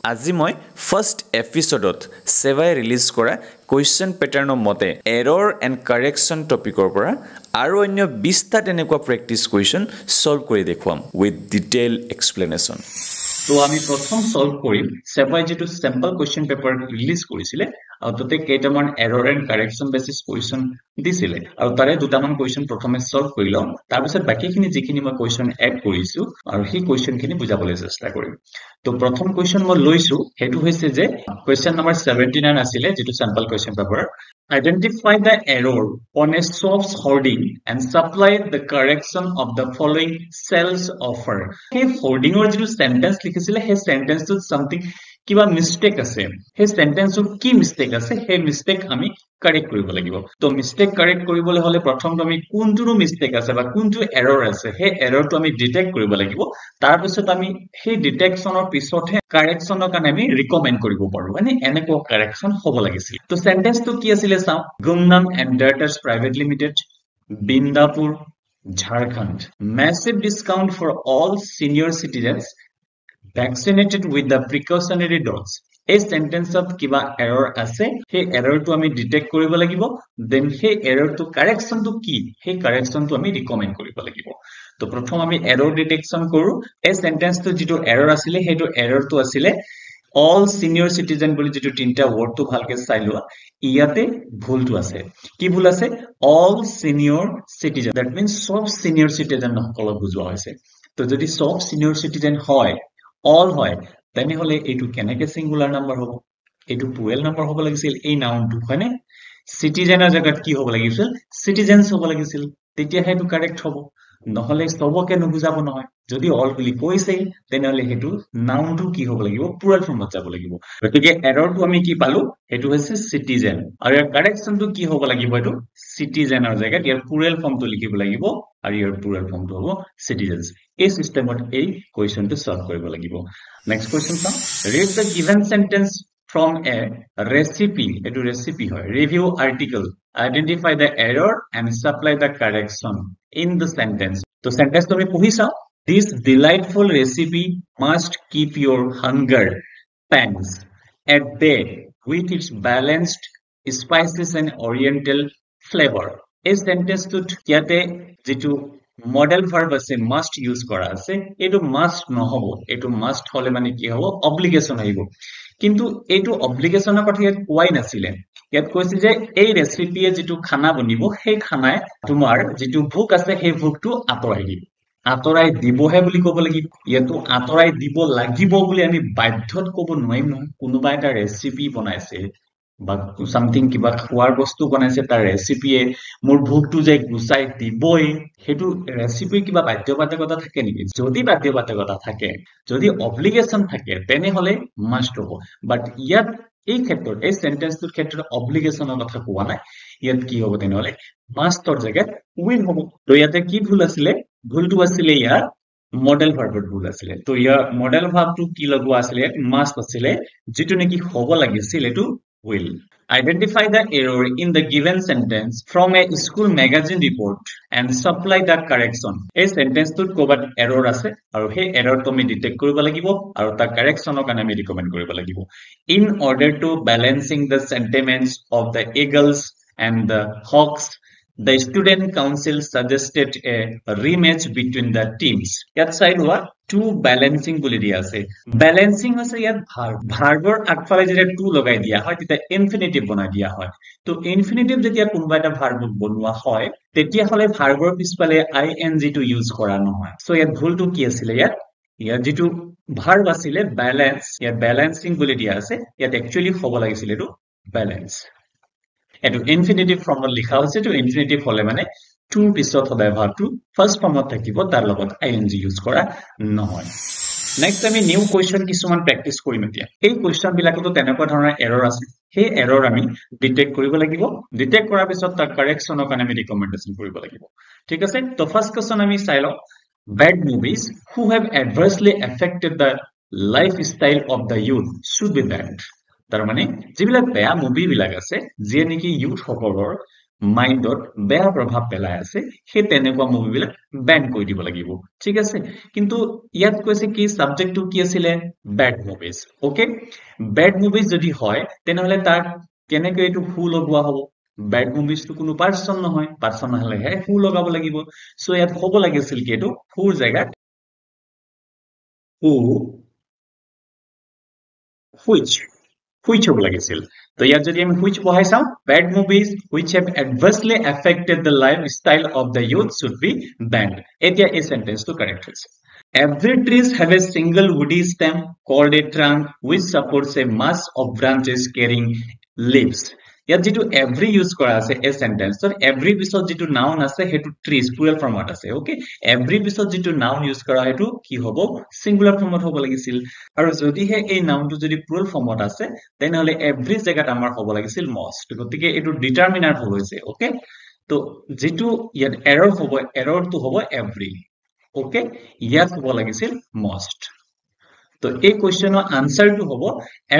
আজি মই ফাৰ্স্ট এপিসোডত সেৱাই ৰিলিজ কৰা কোৱেশ্চন প্যাটাৰ্নৰ মতে এৰৰ এণ্ড কাৰেকশ্যন টপিকৰ পৰা আৰু অন্য 20টা তেনেকুৱা প্ৰেক্টিস কোৱেশ্চন সলভ কৰি দেখুৱাম উইথ ডিটেইল এক্সপ্লেনেশ্যন তো আমি প্ৰথম সলভ কৰিম সেৱাই যেটো স্যাম্পল কোৱেশ্চন পেপাৰ ৰিলিজ কৰিছিলে আৰু তাতে কেইটামান error and correction basis question দিছিলে আৰু তাৰে দুটামান কোৱেশ্চন প্ৰথমে সলভ কৰি লম তাৰ পিছত বাকিখিনি যিখিনি মই কোৱেশ্চন এড কৰিছো আৰু সেই কোৱেশ্চনখিনি বুজাবলৈ চেষ্টা কৰিম তো প্ৰথম কোৱেশ্চন মই লৈছো হেতু হৈছে যে কোৱেশ্চন নম্বৰ 79 আছিল যেটো sample question paper identify the error on a shop's hoarding and supply the correction of the following sales offer hey hoarding or যেটো sentence লিখিছিলে হে sentence to something কিবা মিস্টেক আছে হে সেন্টেন্সৰ কি মিস্টেক আছে হে মিস্টেক আমি কাৰেক্ট কৰিব লাগিব তো মিস্টেক কাৰেক্ট কৰিবলৈ হলে প্ৰথম আমি কোনটো মিস্টেক আছে বা কোনটো এৰৰ আছে হে এৰৰটো আমি ডিটেক্ট কৰিব লাগিব তাৰ পিছত আমি হে ডিটেকচনৰ পিছতহে কাৰেকচনৰ কাৰণে আমি ৰিকমেন্ড কৰিব পাৰো মানে এনেকুৱা কাৰেকচন হ'ব লাগিছিল তো সেন্টেন্সটো কি আছিল চাও Gumnam enterprise private limited Bindapur Jharkhand massive discount for all senior citizens vaccinated with the precautionary dose এই সেন্টেন্সত কিবা এৰৰ আছে হে এৰৰটো আমি ডিটেক্ট কৰিব লাগিব দেন হে এৰৰটো কাৰেকচনটো কি হে কাৰেকচনটো আমি ৰিকমেন্ড কৰিব লাগিব তো প্ৰথম আমি এৰৰ ডিটেকচন কৰো এই সেন্টেন্সটো যেটো এৰৰ আছিল হেটো এৰৰটো আছিল all senior citizen বুলি যেটো তিনটা ওয়াৰ্ডটো ভালকে চাই লোৱা ইয়াতে ভুলটো আছে কি ভুল আছে all senior citizen that means সব senior citizen সকলক বুজোৱা হৈছে তো যদি সব senior citizen হয় all হয় তেনেহলে এটো কেনেকে সিঙ্গুলাৰ নাম্বাৰ হ'ব এটো প্লুৰাল নাম্বাৰ হ'ব লাগিছিল এই নাউনটো হয়নে সিটিজেনৰ জায়গাত কি হ'ব লাগিছিল সিটিজেনস হ'ব লাগিছিল তেতিয়া হেতু কাৰেক্ট হ'ব নহলে সবকে নুবুজাব নহয় যদি অল বুলি কৈছে তেনেহলে হেতু নাউনটো কি হ'ব লাগিব প্লুৰাল ফৰ্মত যাব লাগিব গতিকে এৰৰটো আমি কি পালো হেতু হৈছে সিটিজেন আৰু ইয়াৰ কাৰেকচনটো কি হ'ব লাগিব এটো সিটিজেনৰ জায়গাত ইয়াৰ প্লুৰাল ফৰ্মটো লিখিব লাগিব আৰু ইয়াৰ প্লুৰাল ফৰ্মটো হ'ব সিটিজেনস এই সিস্টেমত এই কোৱেশ্চনটো সলভ কৰিব লাগিব নেক্সট কোৱেশ্চন চাও read the given sentence from a recipe etu recipe hoy review article identify the error and supply the correction in the sentence to sentence to puri sao this delightful recipe must keep your hunger pangs at bay with its balanced spices and oriental flavor এই sentence to kiate jitu model verb আছে must use করা আছে এটো must নহব এটো must হলে মানে কি হ'ব obligation হইব কিন্তু এটো অব্লিগেশনৰ কথা ইয়াত কোৱাই নাছিলে ইয়াত কৈছে যে এই ৰেচিপিয়ে যেটো খানা বনিব সেই খানায় তোমাৰ যেটো ভোক আছে সেই ভোকটো আতৰাই দিবহে বুলি ক'ব লাগিব ইয়াতো আতৰাই দিব লাগিব বুলি আমি বাধ্যত ক'ব নোৱাৰিম নহয় কোনোবা এটা ৰেচিপি বনাইছে বা সামথিং কিবা খোৱাৰ বস্তু বনাইছে তাৰ ৰেচিপিয়ে মোৰ ভোকটো যে গুছাই দিবই হেতু ৰেচিপি কিবা বাধ্যবাধকতা থাকে নেকি যদি বাধ্যবাধকতা থাকে যদি অব্লিগেশন থাকে তেনে হলে মাস্ট হ'ব বাট ইয়াত এই ক্ষেত্ৰত এই সেন্টেন্সটোৰ ক্ষেত্ৰত অব্লিগেশনৰ কথা কোৱা নাই ইয়াত কি হ'ব তেনে হলে মাষ্টৰ জায়গাত উইল হ'ব তো ইয়াতে কি ভুল আছিল ভুলটো আছিল ইয়াৰ মডেল ভাৰ্বত ভুল আছিল তো ইয়াৰ মডেল ভাৰ্বটো কি লগোৱা আছিল মাষ্ট আছিল যেটো নেকি হ'ব লাগিছিল এটো will identify the error in the given sentence from a school magazine report and supply the correction এই সেন্টেন্সটোত কোবাত এৰৰ আছে আৰু সেই এৰৰটো আমি ডিটেক্ট কৰিব লাগিব আৰু তাৰ কাৰেকচনৰ কাৰণে আমি ৰিকমেন্ড কৰিব লাগিব in order to balancing the sentiments of the eagles and the hawks the student council suggested a rematch between the teams ইয়াত চাই লোৱা টু ব্যালেন্সিং বুলি দিয়া আছে ব্যালেন্সিং আছে ইয়াত ভাৰ্বৰ আগফালে যেতিয়া টু লগাই দিয়া হয় তেতিয়া ইনফিনিটিভ বনাই দিয়া হয় তো ইনফিনিটিভ যেতিয়া কোনবা এটা ভাৰ্ব বনোৱা হয় তেতিয়া হলে ভাৰ্বৰ পিছফালে আইএনজি টো ইউজ কৰা নহয় সো ইয়াত ভুলটো কি আছিল ইয়াত যেটো ভাৰ্ব আছিল ব্যালেন্স ইয়াত ব্যালেন্সিং বুলি দিয়া আছে ইয়াত একচুয়ালি হ'ব লাগিছিল এটো ব্যালেন্স এটো ইনফিনিটিভ ফৰ্মত লিখা হৈছে তো ইনফিনিটিভ হলে মানে টু পিছত সদায় ভাৰ্বটো ফাৰ্স্ট ফৰ্মত থাকিব তাৰ লগত আইএনজি ইউজ কৰা নহয় নেক্সট আমি নিউ কোৱেশ্চন কিছুমান প্ৰেক্টিস কৰিম এতিয়া এই কোৱেশ্চন বিলাকতো তেনেকুৱা ধৰণৰ এৰৰ আছে সেই এৰৰ আমি ডিটেক্ট কৰিব লাগিব ডিটেক্ট কৰাৰ পিছত তাৰ কাৰেকচনৰ কাৰণে আমি ৰিকমেন্ডেশন কৰিব লাগিব ঠিক আছে তো ফাৰ্স্ট কোৱেশ্চন আমি চাই লও bad movies who have adversely affected the lifestyle of the youth should be banned তাৰ মানে যিবিলাক বেয়া মুভি বিলাক আছে যে নেকি ইউথ সকলৰ মাইণ্ডত বেয়া প্ৰভাৱ পেলাই আছে সেই তেনেকুৱা মুভিবিলাক বেন কৰি দিব লাগিব ঠিক আছে কিন্তু ইয়াত কৈছে কি সাবজেক্টটো কি আছিল bed movies okay bed movies যদি হয় তেনেহলে তাৰ কেনেকৈ এইটো হু লগোৱা হ'ব বেড মুভিজ তো কোনো পাৰ্সন নহয় পাৰ্সন নহলেহে হু লগাব লাগিব সো ইয়াত হ'ব লাগিছিল কি এইটো হুৰ জায়গাত হু which হ'ব লাগিছিল তো ইয়াত যদি আমি which বহাই চাওঁ bad movies which have adversely affected the lifestyle of the youth should be banned এতিয়া এই সেন্টেন্সটো কারেক্ট হৈছে every trees have a single woody stem called a trunk which supports a mass of branches carrying leaves ইয়াত যেটো every use কৰা আছে এই সেন্টেন্সৰ every পিছত যেটো নাউন আছে হেতু trees plural ফৰ্মত আছে ওকে every পিছত যেটো নাউন ইউজ কৰা হেতু কি হ'ব সিঙ্গুলাৰ ফৰ্মত হ'ব লাগিছিল আৰু যদি হে এই নাউনটো যদি plural ফৰ্মত আছে তেনেহলে every জায়গাত আমাৰ হ'ব লাগিছিল most গতিকে এটো ডিটাৰমিনাৰ হ'ল হৈছে ওকে তো যেটো ইয়াত এৰৰ হ'ব এৰৰটো হ'ব every ওকে ইয়াত হ'ব লাগিছিল most তো এই কোৱেশ্চনৰ আনসাৰটো হ'ব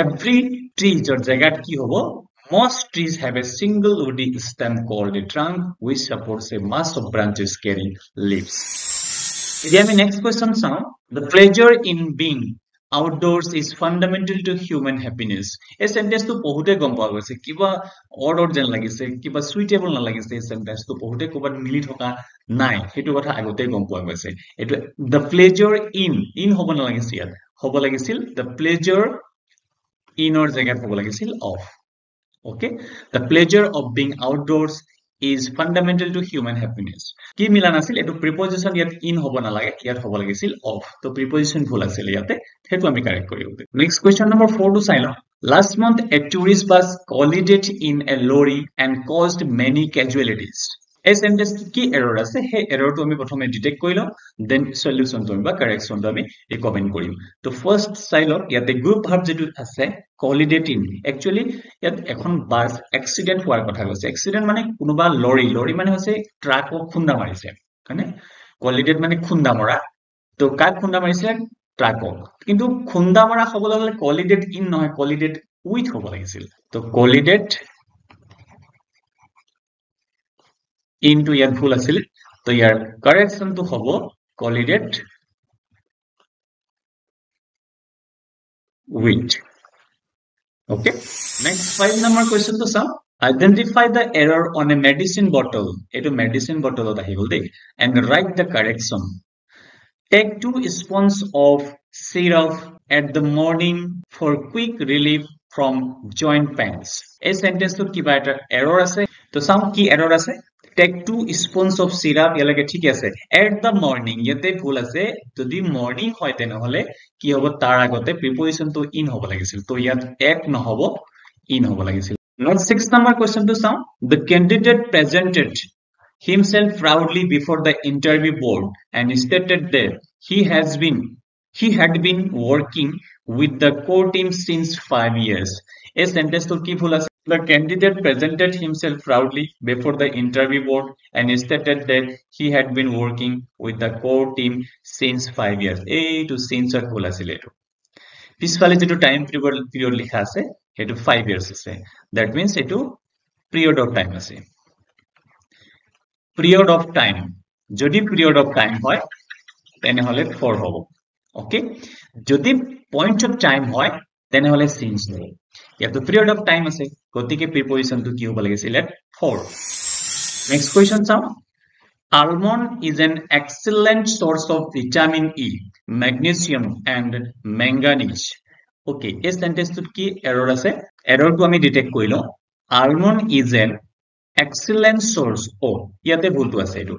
every tree জৰ জায়গাত কি হ'ব Most trees have a single woody stem called a trunk which supports a mass of branches carrying leaves. Then next question sound the pleasure in being outdoors is fundamental to human happiness. A sentence to pohute gom pawa goise kiba order jen lagise kiba suitable na lagise a sentence to pohute kobat mili thoka nai hetu kotha agote gom pawa goise etu the pleasure in hobo na lagise yat hobo lagisil the pleasure in or jagat hobo lagisil of okay the pleasure of being outdoors is fundamental to human happiness ki milan asil etu preposition yat in hobo na lage yat hobo lagisil of to preposition bhul asil yate hetu ami correct kori hobe next question number 4 to sailo last month a tourist bus collided in a lorry and caused many casualties এই sentence কি error আছে হে এররটো আমি প্রথমে detect কৰিলো then সলিউশনটো বা কাৰেকশনটো আমি ৰিকমেন্ড কৰিম তো ফাৰ্স্ট সাইলত ইয়াতে গ্ৰুপ ভাৰ্ব যেটো আছে কলিডেট ইন একচুয়ালি ইয়াত এখন বাস এক্সিডেন্ট হোৱাৰ কথা কৈছে এক্সিডেন্ট মানে কোনোবা লৰি মানে হৈছে ট্ৰাকক খুন্দা মাৰিছে মানে কলিডেট মানে খুন্দা মৰা তো কাক খুন্দা মাৰিছে ট্ৰাকক কিন্তু খুন্দা মৰা হবলৈ হলে কলিডেট ইন নহয় কলিডেট উইথ হ'ব লাগিছিল তো কলিডেট into ইয়াত ভুল আছিল তো ইয়াৰ কারেকশন তো হ'ব collided with okay next 5 number question to some identify the error on a medicine bottle eto medicine bottle ot ahi gol de and write the correction take 2 spoons of syrup at the morning for quick relief from joint pains a sentence to kiba eta error ase to some ki error ase take 2 spoons of syrup yalage thik ase at the morning yate bhul ase jodi morning hoy tene hole ki hobo tar agote preposition to in hobo lagisil to yat at no hobo in hobo lagisil next 6 number question to some the candidate presented himself proudly before the interview board and stated that he had been working with the core team since 5 years a sentence to ki bhul ase the candidate presented himself proudly before the interview board and stated that he had been working with the core team since 5 years. A to since or bhul asile etu. Pisphale jeto time period likha ase etu 5 years ase. That means etu period of time ase. Period of time. Jodi period of time hoy tene hole for hobo. Okay? Jodi point of time hoy tene hole since hobo. Yeah, the period of time ase gotike preposition to ki hobo lagisil at 4 next question sound almond is an excellent source of vitamin E magnesium and manganese okay this sentence to ki error ase error to ami detect koilo almond is an excellent source oh yate bhul to ase etu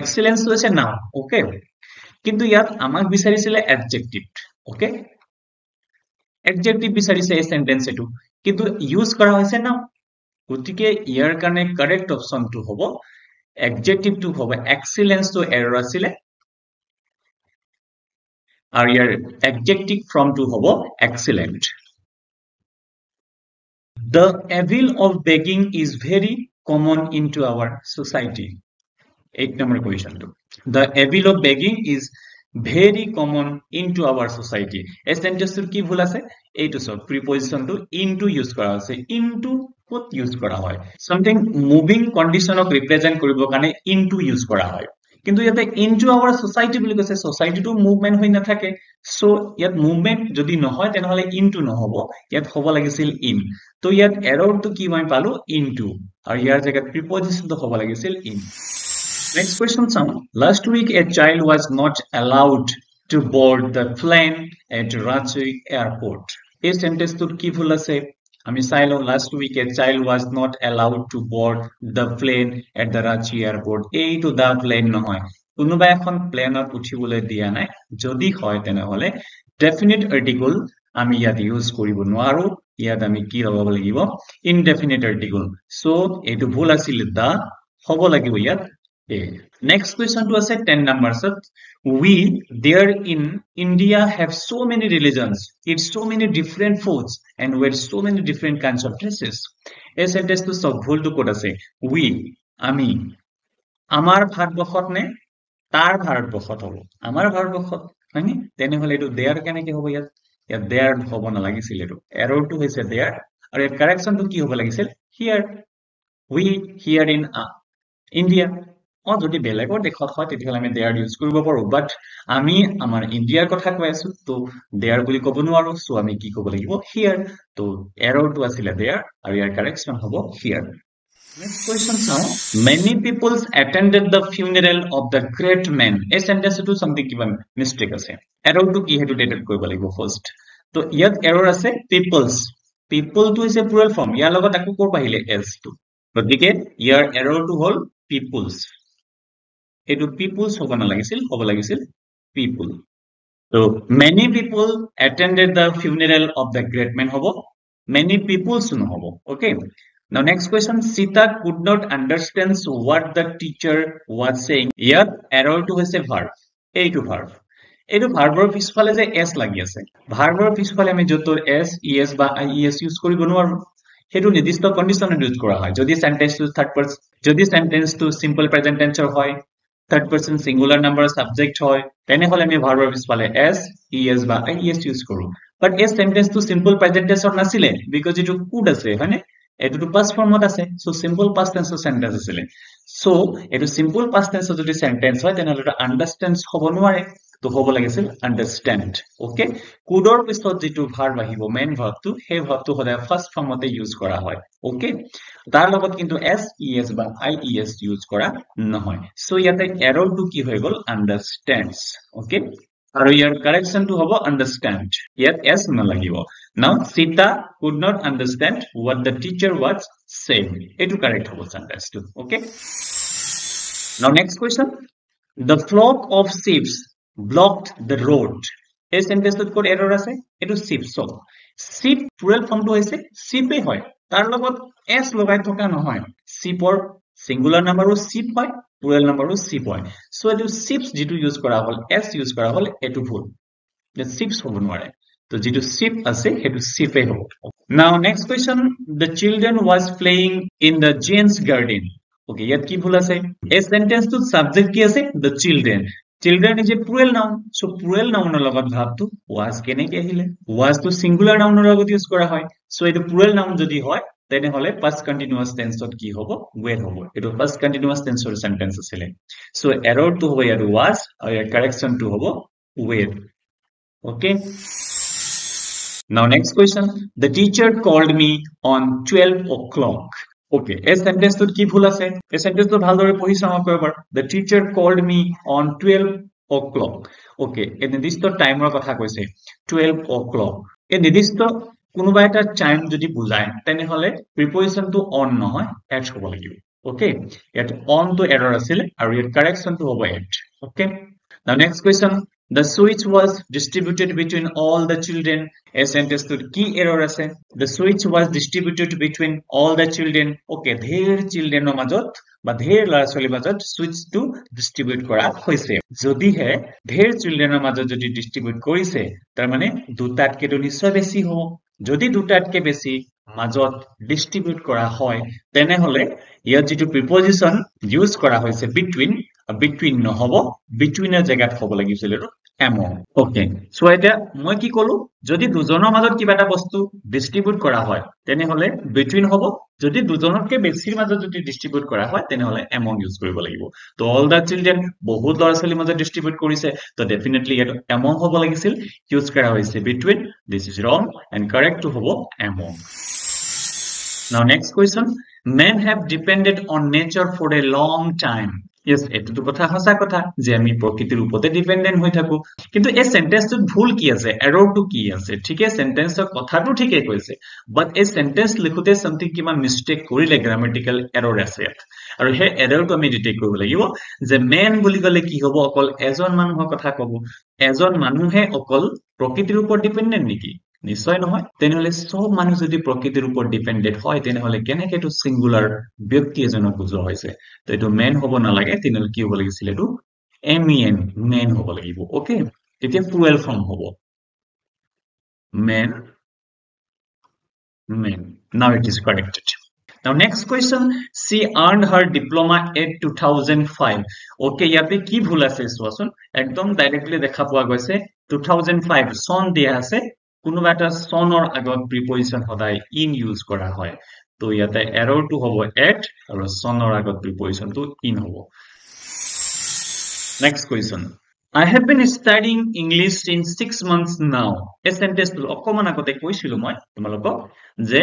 excellence to ase noun okay kintu yat amak bicharisile adjective okay adjective বিচাৰিছে এই sentence এটো কিন্তু use কৰা হৈছে না গতিকে ইয়াৰ কাৰণে correct option two হ'ব adjective টু হ'ব excellence তো এৰৰ আছিলে আৰু ইয়াৰ adjective from টু হ'ব excellent the evil of begging is very common into our society 8 number question to the evil of begging is very common into our society এই সেন্টেন্সটো কি ভুল আছে এইটো সব প্রিপজিশনটো into ইউজ কৰা আছে into কত ইউজ কৰা হয় something moving conditionক ৰিপ্ৰেজেন্ট কৰিব কাৰণে into ইউজ কৰা হয় কিন্তু ইয়াতে into our society বুলি কৈছে society টো মুভমেন্ট হৈ নাথাকে সো ইয়াত মুভমেন্ট যদি নহয় তেনেহলে into নহব ইয়াত হ'ব লাগিছিল in তো ইয়াত এৰৰটো কি মই পালো into আৰু ইয়াৰ জায়গাত প্ৰিপজিশনটো হ'ব লাগিছিল in Next question sound. Last week a child was not allowed to board the plane at Ranchi airport. A sentence to ki bhul ase ami sailo last week a child was not allowed to board the plane at the Ranchi airport. Ei to the plane nohoy. Konoba ekhon plane or uthibole dia nai jodi hoy tene hole definite article ami yat use koribo noaru yat ami ki lagabo lagibo indefinite article. So etu bhul asil da hobo lagibo yat Next question to us at 10 numbers. We there in India have so many religions, eat so many different foods, and wear so many different kinds of dresses. A sentence to so bhul to kota say we, ami, amar bharatbashot ne tar bharatbashot hobo. Amar bharatbashot, hani? Tene hole etu there kene ki hobo yat? Yat there hobo na lagisil etu. Error to hoise there. Aru correction to ki hobo lagisil? Here. We here in India. যদি বেলেগৰ দেখত হয় তেতিয়াহলে আমি there use কৰিব পাৰো বাট আমি আমাৰ ইন্ডিয়াৰ কথা কৈ আছো তো দেয়াৰ বুলি ক'ব নোৱাৰো সো আমি কি ক'ব লাগিব হিয়াৰ তো এৰৰটো আছিল দেয়াৰ আৰু ইয়াৰ কাৰেকচন হ'ব হিয়াৰ নেক্সট কোৱেশ্চন চাও many people attended the funeral of the great man এই সেন্টেন্সটো সামথিং কিবা মিস্টেক আছে এৰৰটো কি হেতু ডিটেক্ট কৰিব লাগিব ফাৰ্স্ট তো ইয়াত এৰৰ আছে people টো ইজ এ প্লুৰাল ফৰ্ম ইয়াৰ লগত আকো কৰ পাহিলে s টো গতিকে ইয়াৰ এৰৰটো হ'ল peoples etu peoples hoba na lagisil people so many people attended the funeral of the great man hobo many peoples no hobo okay now next question Sita could not understand what the teacher was saying here error to hoise verb eitu verb etu verb er pisphale je s lagi ase verb er pisphale ami jotor s es ba ies use koribo noaru hetu nidishto condition use kora hoy jodi sentence to third person jodi sentence to simple present tense hoy third person singular number subject hoy tene hole ami verb er pisphale s es ba ies use koru but a sentence to simple present tense nasile because etu could ase hane etu to past form ot ase so simple past tense sentence asile so etu simple past tense jodi sentence hoy tene hole to understand hobo noare to hobo lagisil understand okay could or pisot jitu verb ahibo main verb to he verb to hoda first form ote use kora hoy okay tar logot kintu s es ba ies use kora nohoy so yate error to ki hoy gol understands okay aru your correction to hobo understand yet s na lagibo now Sita could not understand what the teacher was saying etu correct hobo sentence to okay now next question the flock of sheep blocked the road এই সেন্টেন্সত code error আছে এটো sheep so sheep plural form to hoise sheep এ হয় তার লগত s লগাই থকা নহয় sheep or singular number ও sheep হয় plural number ও sheep হয় so এটো sheep যেটো ইউজ কৰা হল s ইউজ কৰা হল এটো ভুল the sheep হ'ব নোৱাৰে তো যেটো sheep আছে হেটো sheep এ হ'ব now next question the children was playing in the Jane's garden okay ইয়াত কি ভুল আছে এই সেন্টেন্স to subject কি আছে the children is a plural noun so plural noun er logot verb to was kene ke ahile was to singular noun er logot use kora hoy so etu plural noun jodi hoy tene hole past continuous tense ot ki hobo were hobo etu past continuous tense or sentence asile so error to hobo yaru was or correction to hobo were okay now next question the teacher called me on 12 o'clock okay a sentence to ki bhul ase a sentence to bhal dore pohi sama kobar the teacher called me on 12 o'clock okay a nidishto time er kotha koise 12 o'clock a nidishto konoba eta time jodi bujay tene hole preposition to on nohoy at hobo lagibo okay yet on to error asile aru yet correction to hobo at okay now next question the switch was distributed between all the children a sentence to key error ase the switch was distributed between all the children okay dher children no majot ba dher lara choli majot switch to distribute kora hoise jodi he dher children no majot jodi distribute korise tar mane dutat ke to nishoy beshi hobo jodi dutat ke beshi মাজত distribute kora hoy tene hole ইয়াত যেটো preposition use kora hoise between between নহব between এর জায়গাত হ'ব লাগিছিল এটো among okay so এটা মই কি কলো যদি দুজনৰ মাজত কিবা এটা বস্তু ডিস্ট্ৰিবিউট কৰা হয় তেনে হলে between হ'ব যদি দুজনতকে বেছিৰ মাজত যদি ডিস্ট্ৰিবিউট কৰা হয় তেনে হলে among ইউজ কৰিব লাগিব তো all the children বহুত ল'ৰা ছোৱালীৰ মাজত ডিস্ট্ৰিবিউট কৰিছে তো ডেফিনেটলি এটো among হ'ব লাগিছিল ইউজ কৰা হৈছে between this is wrong and correct to হ'ব among now next question men have depended on nature for a long time yes এটো তো কথা হসা কথা যে আমি প্রকৃতির উপরে ডিপেন্ডেন্ট হই থাকো কিন্তু এই সেন্টেন্সটো ভুল কি আছে এরর টু কি আছে ঠিক আছে সেন্টেন্সৰ কথাটো ঠিকই কৈছে বাট এই সেন্টেন্স লিখোতে সামথিং কিমান মিস্টেক কৰিলে গ্ৰামাটিক্যাল এৰৰ আছে আৰু হে এৰৰটো আমি ডিটেক্ট কৰিব লাগিব যে মেন বুলি গলে কি হ'ব অকল এজন মানুহৰ কথা কব এজন মানুহে অকল প্ৰকৃতিৰ ওপৰত ডিপেন্ডেন্ট নেকি নিশ্চয় নহয় তেনেহলে সব মানুহ যদি প্ৰকৃতিৰ ওপৰত ডিপেন্ডেন্ট হয় তেনেহলে কেনেকে এটো সিঙ্গুলাৰ ব্যক্তি এজনক বুজোৱা হৈছে তো এটো মেন হ'ব নালাগে তেনেহলে কি হ'ব লাগিছিল এটো men মেন হ'ব লাগিব ওকে তেতিয়া প্লুৰাল ফৰ্ম হ'ব men now it is corrected now next question she earned her diploma at 2005 okay ইয়াতে কি ভুল আছে চোৱাচোন একদম ডাইৰেক্টলি দেখা পোৱা গৈছে 2005 সন দিয়া আছে কোনোবা এটা সনৰ আগত প্ৰিপজিশন সদায় ইন ইউজ কৰা হয় তো ইয়াতে এৰৰ টু হ'ব এট আৰু সনৰ আগত প্ৰিপজিশন টু ইন হ'ব next question I have been studying English in 6 months now এই সেন্টেন্সটো অকমান আগতে কৈছিলো মই তোমালোকক যে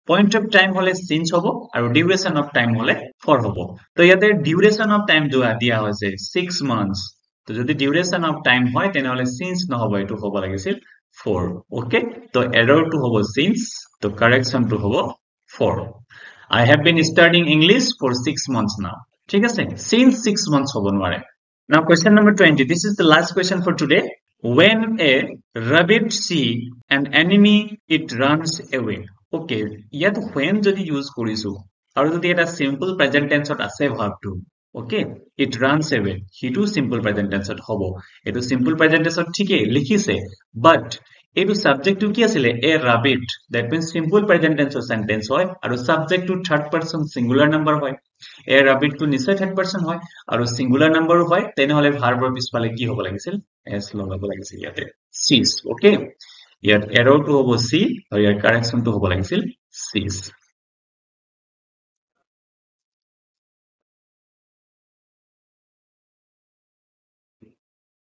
point of time হলে since হ'ব আৰু duration of time হলে for হ'ব তো ইয়াতে duration of time দিয়া হৈছে 6 months তো যদি duration of time হয় তেনেহলে since নহব এটো হ'ব লাগিছিল for okay তো error to hobo since to correction to hobo for I have been studying English for 6 months now ঠিক আছে since 6 months hobo nware now question number 20 this is the last question for today when a rabbit see an enemy it runs away okay yat when jodi use korisu aru jodi eta simple present tense ot ase verb to okay it runs away hitu simple present tense ot hobo etu simple present tense ot thike likhise but etu subject to ki asile a rabbit that means simple present tense or sentence hoy aru subject to third person singular number hoy a rabbit to nishoy third person hoy aru singular number hoy tene hole verb or pispale ki hobo lagisil s logabo lagisil yate sees okay yet error to hobo see aru yar correction to hobo lagisil sees